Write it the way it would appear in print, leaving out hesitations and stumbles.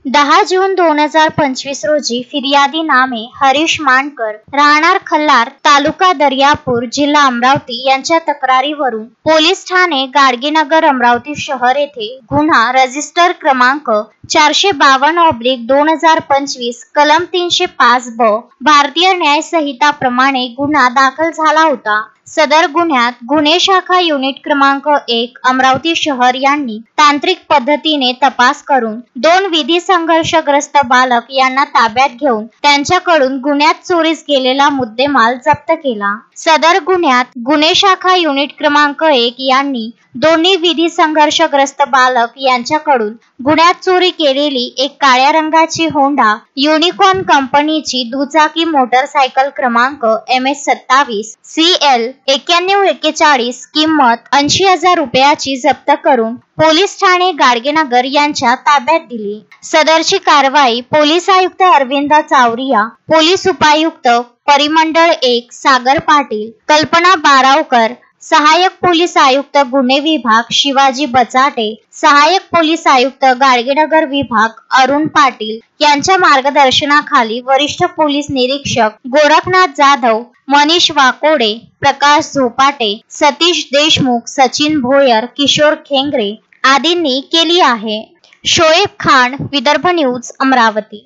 10 जून 2025 रोजी फिर्यादी नामे हरीश मानकर राहणार खल्लार तालुका दर्यापूर जिल्हा अमरावती यांच्या तक्रारीवरून पोलीस ठाणे गाडगेनगर अमरावती शहर येथे गुन्हा रजिस्टर क्रमांक 452/2025 कलम 305 ब भारतीय न्याय संहिता प्रमाणे गुन्हा दाखल झाला होता। सदर गुन्ह्यात गुन्हे शाखा युनिट क्रमांक 1 अमरावती शहर यांनी तांत्रिक पद्धतीने तपास करून 2 विधी संघर्षग्रस्त बालक यांना ताब्यात घेऊन त्यांच्याकडून गुन्ह्यात चोरीस गेलेला मुद्देमाल जप्त केला। सदर गुन्ह्यात गुन्हे शाखा युनिट क्रमांक 1 यांनी दोन्ही विधी संघर्षग्रस्त बालक यांच्याकडून गुन्ह्यात चोरी केलेली एक काळ्या रंगाची होंडा युनिकॉर्न कंपनीची दुचाकी मोटरसायकल क्रमांक MS27 CL 9141 किंमत 80,000 रुपयाची जप्त करून पोलीस ठाणे गाडगेनगर यांच्या ताब्यात दिली। सदरची कारवाई पोलीस आयुक्त अरविंद चावरिया, पोलीस उपायुक्त परिमंडळ 1 सागर पाटील, कल्पना बारावकर, सहाय्यक पोलीस आयुक्त गुन्हे विभाग शिवाजी बचाटे, सहाय्यक पोलीस आयुक्त गाडगेनगर विभाग अरुण पाटील यांच्या मार्गदर्शनाखाली वरिष्ठ पोलीस निरीक्षक गोरखनाथ जाधव, मनीष वाकोडे, प्रकाश झोपाटे, सतीश देशमुख, सचिन भोयर, किशोर खेंगरे आदींनी केली आहे। शोएब खान, विदर्भ न्यूज, अमरावती।